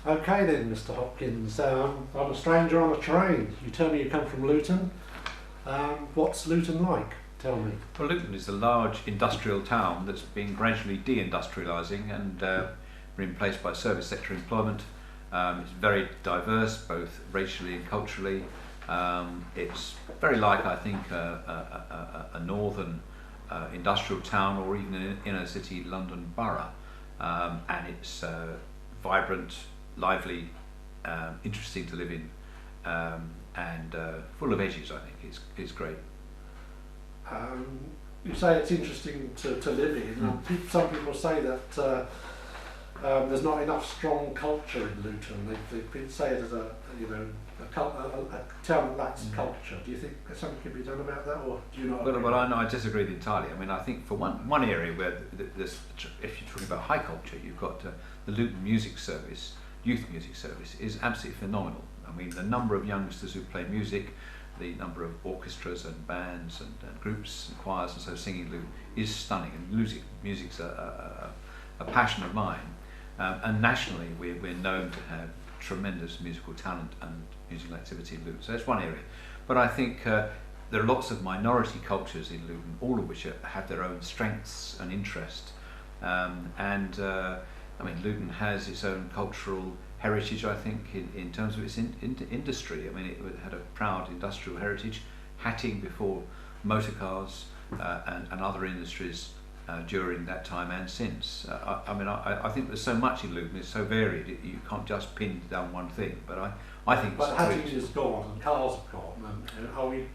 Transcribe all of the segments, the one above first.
Okay then, Mr. Hopkins. I'm a stranger on a train. You tell me you come from Luton. What's Luton like? Tell me. Well, Luton is a large industrial town that's been gradually de-industrialising and replaced by service sector employment. It's very diverse, both racially and culturally. It's very like, I think, a northern industrial town, or even an inner city London borough. And it's vibrant, lively, interesting to live in, and full of edges. I think it's great. You say it's interesting to live in. Some people say that there's not enough strong culture in Luton. They say it as a town that lacks culture. Do you think something can be done about that, or do you not? Well, I disagree entirely. I mean, I think for one area where there's, if you're talking about high culture, you've got the Luton Music Service, youth music service, is absolutely phenomenal. I mean, the number of youngsters who play music, the number of orchestras and bands and groups and choirs and so singing Luton is stunning. And music's a passion of mine. And nationally, we're known to have tremendous musical talent and musical activity in Luton. So that's one area. But I think there are lots of minority cultures in Luton, all of which have their own strengths and interest. I mean, Luton has its own cultural heritage, I think, in terms of its industry. I mean, it had a proud industrial heritage, hatting before motor cars and other industries during that time and since. I think there's so much in Luton, it's so varied, you can't just pin down one thing, but I think but hatting is gone and cars have gone, and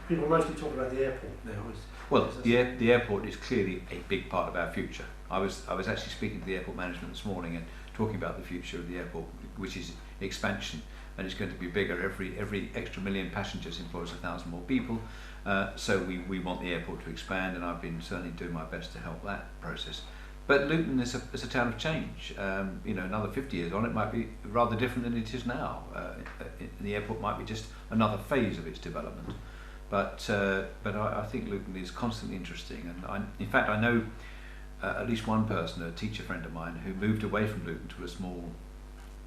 people mostly talk about the airport now. The airport is clearly a big part of our future. I was actually speaking to the airport management this morning and talking about the future of the airport, which is expansion, and it's going to be bigger. Every extra million passengers employs 1,000 more people. So we want the airport to expand, and I've been certainly doing my best to help that process. But Luton is a town of change. Another 50 years on, it might be rather different than it is now. The airport might be just another phase of its development. But I think Luton is constantly interesting, and in fact I know at least one person, a teacher friend of mine, who moved away from Luton to a small,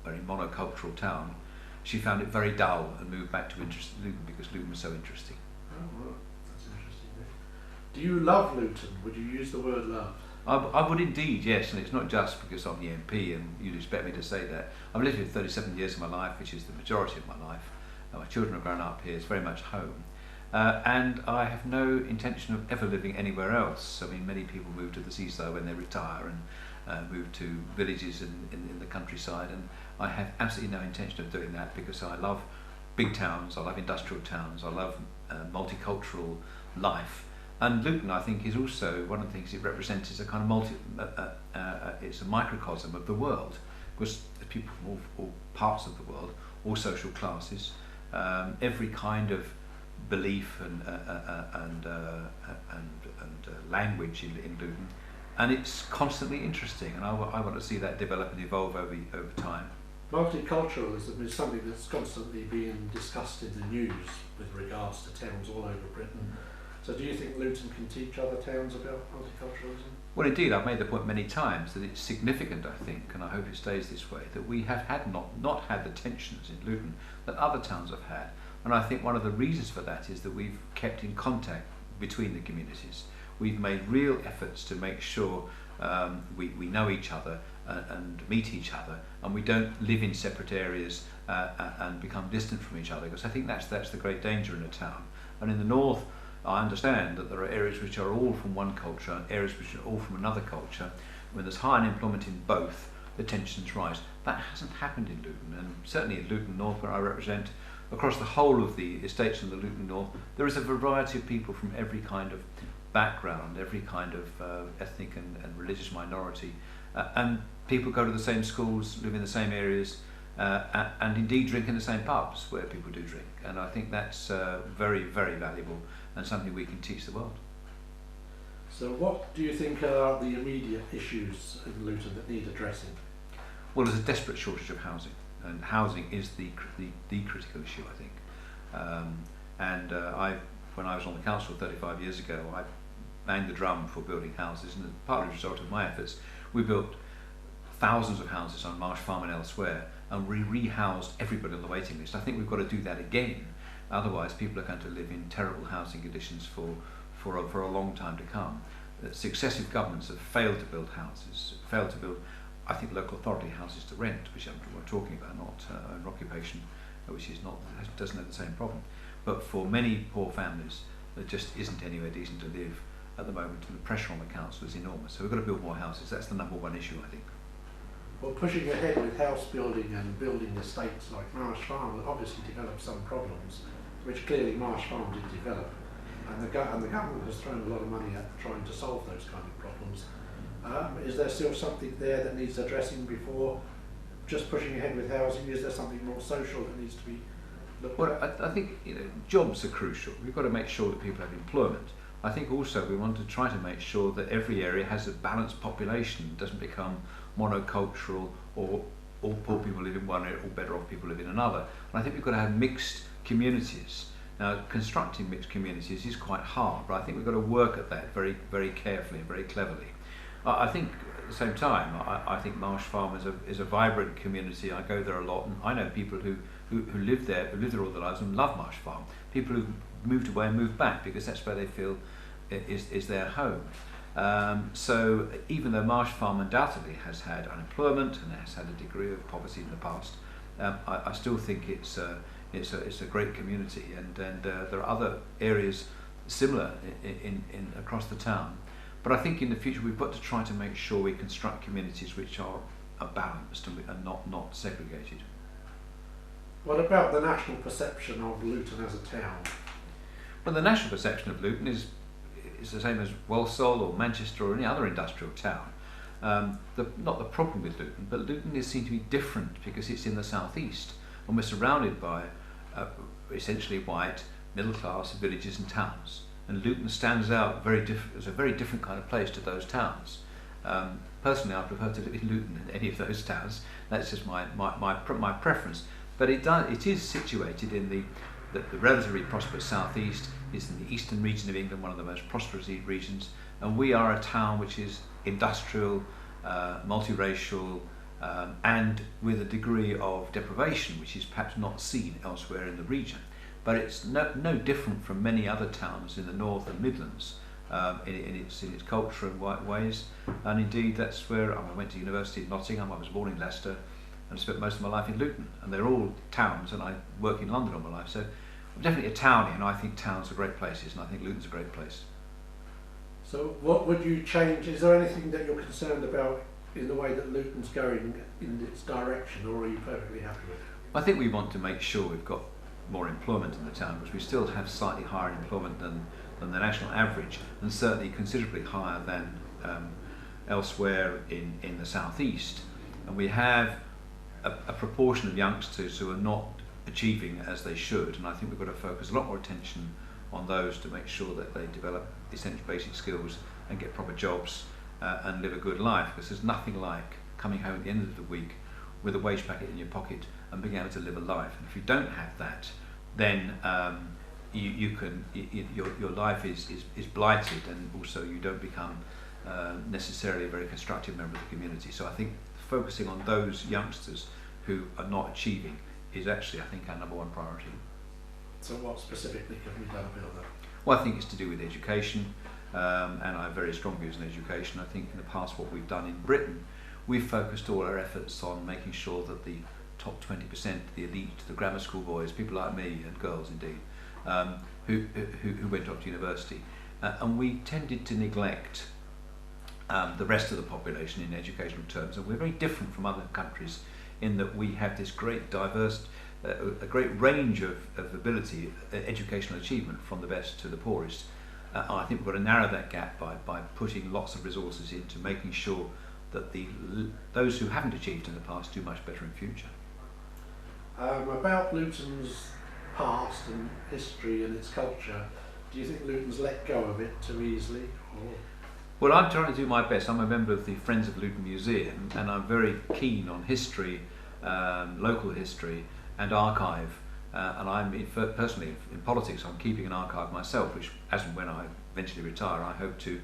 very monocultural town. She found it very dull and moved back to Luton because Luton was so interesting. Oh, right. That's interesting. Do you love Luton? Would you use the word love? I would indeed, yes, and it's not just because I'm the MP and you'd expect me to say that. I've lived here 37 years of my life, which is the majority of my life. My children have grown up here, it's very much home. And I have no intention of ever living anywhere else. I mean, many people move to the seaside when they retire and move to villages in the countryside, and I have absolutely no intention of doing that because I love big towns, I love industrial towns, I love multicultural life. And Luton, I think, is also one of the things it represents is a kind of it's a microcosm of the world, because there's people from all parts of the world, all social classes, every kind of belief and language in Luton, and it's constantly interesting, and I want to see that develop and evolve over time. Multiculturalism is something that's constantly being discussed in the news with regards to towns all over Britain. So do you think Luton can teach other towns about multiculturalism? Well, indeed, I've made the point many times that it's significant, I think, and I hope it stays this way, that we have not had the tensions in Luton that other towns have had. And I think one of the reasons for that is that we've kept in contact between the communities. We've made real efforts to make sure we know each other and meet each other, and we don't live in separate areas and become distant from each other, because I think that's the great danger in a town. And in the north, I understand that there are areas which are all from one culture and areas which are all from another culture. When there's high unemployment in both, the tensions rise. That hasn't happened in Luton, and certainly in Luton North, where I represent, across the whole of the estates in the Luton North, there is a variety of people from every kind of background, every kind of ethnic and religious minority, and people go to the same schools, live in the same areas, and indeed drink in the same pubs where people do drink. And I think that's very, very valuable and something we can teach the world. So what do you think are the immediate issues in Luton that need addressing? Well, there's a desperate shortage of housing, and housing is the critical issue, I think. When I was on the council 35 years ago, I banged the drum for building houses, and partly as a result of my efforts, we built thousands of houses on Marsh Farm and elsewhere, and we rehoused everybody on the waiting list. I think we've got to do that again. Otherwise, people are going to live in terrible housing conditions for a long time to come. Successive governments have failed to build houses, failed to build, I think, local authority houses to rent, which we're talking about, not own occupation, which doesn't have the same problem. But for many poor families, there just isn't anywhere decent to live at the moment, and the pressure on the council is enormous. So we've got to build more houses. That's the number one issue, I think. Well, pushing ahead with house building and building estates like Marsh Farm will obviously develop some problems, which clearly Marsh Farm did develop. And the government has thrown a lot of money at trying to solve those kind of problems. Is there still something there that needs addressing before just pushing ahead with housing? Is there something more social that needs to be looked at? I think jobs are crucial. We've got to make sure that people have employment. I think also we want to try to make sure that every area has a balanced population, doesn't become monocultural, or all poor people live in one area, all better off people live in another. And I think we've got to have mixed communities. Now, constructing mixed communities is quite hard, but I think we've got to work at that very, very carefully and very cleverly. I think at the same time, I think Marsh Farm is a vibrant community. I go there a lot, and I know people who live there, who live there all their lives and love Marsh Farm. People who've moved away and moved back because that's where they feel is their home. So even though Marsh Farm undoubtedly has had unemployment and has had a degree of poverty in the past, I still think it's a great community, and there are other areas similar in across the town. But I think in the future we've got to try to make sure we construct communities which are balanced and not segregated. What about the national perception of Luton as a town? Well, the national perception of Luton is the same as Walsall or Manchester or any other industrial town. Not the problem with Luton, but Luton is seen to be different because it's in the southeast, and we're surrounded by essentially white, middle-class villages and towns. And Luton stands out as a very different kind of place to those towns. Personally, I prefer to live in Luton than any of those towns. That's just my preference. But it is situated in the relatively prosperous southeast. It's in the eastern region of England, one of the most prosperous regions. And we are a town which is industrial, multiracial, and with a degree of deprivation which is perhaps not seen elsewhere in the region. But it's no different from many other towns in the North and Midlands in its culture and ways. And indeed, that's where I went to university in Nottingham. I was born in Leicester and spent most of my life in Luton. And they're all towns, and I work in London all my life. So I'm definitely a townie, and I think towns are great places, and I think Luton's a great place. So what would you change? Is there anything that you're concerned about in the way that Luton's going in its direction, or are you perfectly happy with it? I think we want to make sure we've got more employment in the town, because we still have slightly higher employment than the national average, and certainly considerably higher than elsewhere in the southeast. And we have a proportion of youngsters who are not achieving as they should, and I think we've got to focus a lot more attention on those to make sure that they develop essential basic skills and get proper jobs and live a good life, because there's nothing like coming home at the end of the week with a wage packet in your pocket and being able to live a life. And if you don't have that, then your life is blighted, and also you don't become necessarily a very constructive member of the community. So I think focusing on those youngsters who are not achieving is actually, I think, our number one priority. So what specifically can be done about that? Well, I think it's to do with education, and I have very strong views on education. I think in the past what we've done in Britain, we've focused all our efforts on making sure that the top 20%, the elite, the grammar school boys, people like me, and girls indeed, who went off to university, and we tended to neglect the rest of the population in educational terms. And we're very different from other countries in that we have this great diverse, a great range of ability, educational achievement, from the best to the poorest. I think we've got to narrow that gap by putting lots of resources into making sure that those who haven't achieved in the past do much better in future. About Luton's past and history and its culture, do you think Luton's let go of it too easily? Or? Well, I'm trying to do my best. I'm a member of the Friends of Luton Museum, and I'm very keen on history, local history and archive. And I'm personally in politics. I'm keeping an archive myself, which, as and when I eventually retire, I hope to,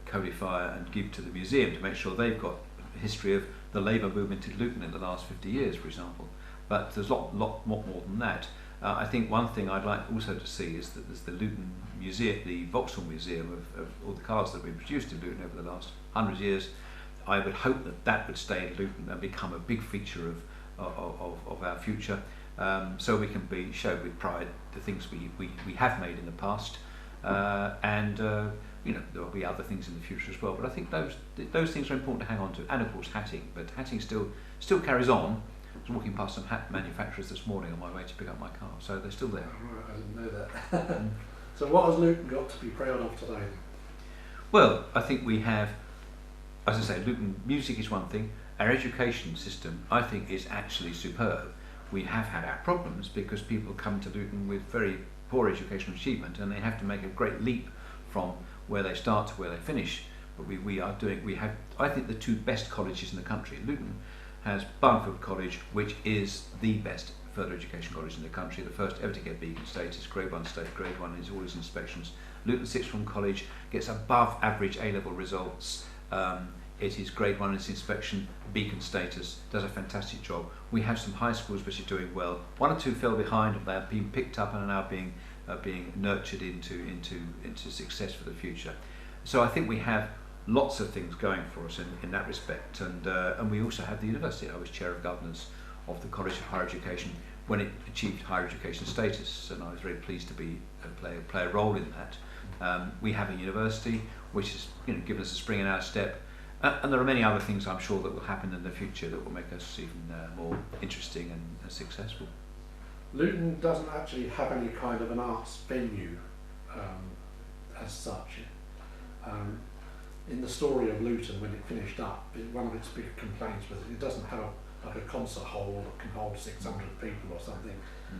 codify and give to the museum to make sure they've got history of the Labour movement in Luton in the last 50 years, for example. But there's a lot more than that. I think one thing I'd like also to see is that there's the Luton Museum, the Vauxhall Museum of all the cars that have been produced in Luton over the last 100 years. I would hope that that would stay in Luton and become a big feature of our future, so we can show with pride the things we have made in the past, and you know, there will be other things in the future as well. But I think those things are important to hang on to, and of course hatting. But hatting still carries on. I was walking past some hat manufacturers this morning on my way to pick up my car, so they're still there. Oh, right, I didn't know that. So what has Luton got to be proud of today? Well, I think we have, as I say, Luton music is one thing. Our education system, I think, is actually superb. We have had our problems because people come to Luton with very poor educational achievement, and they have to make a great leap from where they start to where they finish. But we have, I think, the two best colleges in the country. Luton has Barnford College, which is the best further education college in the country, the first ever to get beacon status, grade 1 status, grade 1 is all its inspections. Luton Sixth Form College gets above average A-level results. It is grade 1 in its inspection, beacon status, does a fantastic job. We have some high schools which are doing well. One or two fell behind, but they have been picked up and are now being nurtured into success for the future. So I think we have lots of things going for us in that respect, and we also have the university. I was chair of governors of the College of Higher Education when it achieved higher education status, and I was very pleased to play a role in that. We have a university which has given us a spring in our step, and there are many other things I'm sure that will happen in the future that will make us even more interesting and successful. Luton doesn't actually have any kind of an arts venue as such. In the story of Luton, when it finished up, one of its big complaints was it doesn't have like a concert hall that can hold 600 people or something.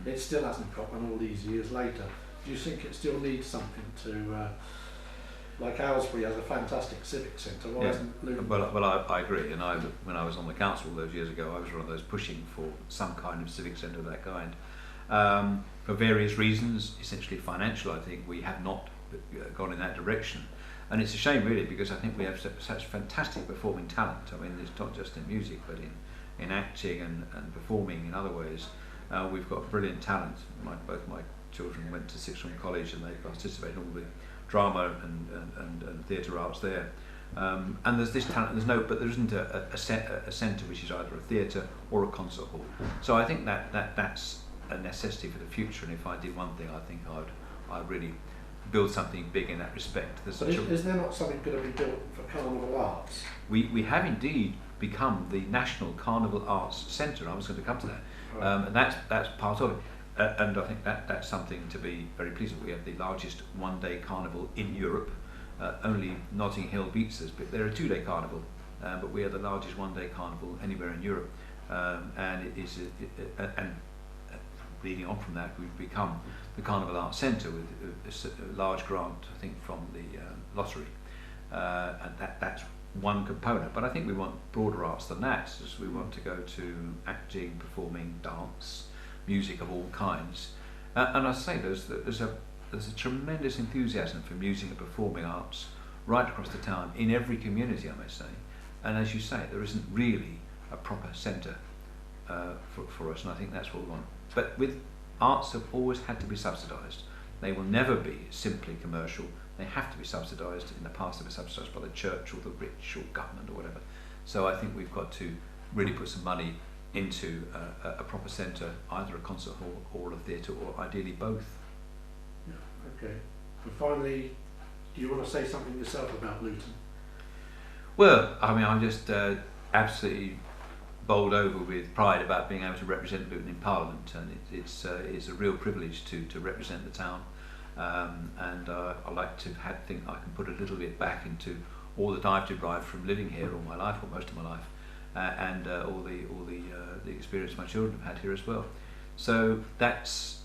It still hasn't got one all these years later. Do you think it still needs something to, like Aylesbury has a fantastic civic centre, why isn't Luton? Well, I agree, and when I was on the council all those years ago, I was one of those pushing for some kind of civic centre of that kind. For various reasons, essentially financial, I think we have not gone in that direction. And it's a shame really, because I think we have such fantastic performing talent. I mean, it's not just in music, but in acting and performing in other ways. We've got brilliant talent. Both my children went to Sixth Form College and they participated in all the drama and theatre arts there. And there's this talent, but there isn't a centre which is either a theatre or a concert hall. So I think that's a necessity for the future, and if I did one thing, I think I'd really build something big in that respect. But is there not something going to be built for carnival arts? We have indeed become the National Carnival Arts Centre. I was going to come to that, right. And that's part of it. And I think that's something to be very pleased with. We have the largest one-day carnival in Europe. Only Notting Hill beats us, but they're a two-day carnival. But we are the largest one-day carnival anywhere in Europe, and it is and leading on from that, we've become the Carnival Arts Centre with a large grant, I think, from the lottery, and that's one component. But I think we want broader arts than that, as we want to go to acting, performing, dance, music of all kinds. And I say there's a tremendous enthusiasm for music and performing arts right across the town, in every community, I may say. And as you say, there isn't really a proper centre for us, and I think that's what we want. But with arts have always had to be subsidised. They will never be simply commercial. They have to be subsidised. In the past they were subsidised by the church or the rich or government or whatever. So I think we've got to really put some money into a proper centre, either a concert hall or a theatre, or ideally both. Yeah, okay. And finally, do you want to say something yourself about Luton? Well, I mean, I'm just absolutely bowled over with pride about being able to represent Luton in Parliament, and it's a real privilege to represent the town, and I like to think I can put a little bit back into all that I've derived from living here all my life, or most of my life, and all the experience my children have had here as well. So that's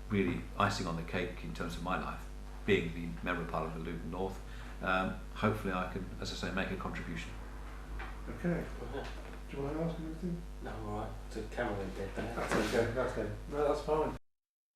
really icing on the cake in terms of my life, being the Member of Parliament of Luton North. Hopefully I can, as I say, make a contribution. Okay. Do you want to ask anything? No, I'm alright. So Cameron did that. That's okay. No, that's fine.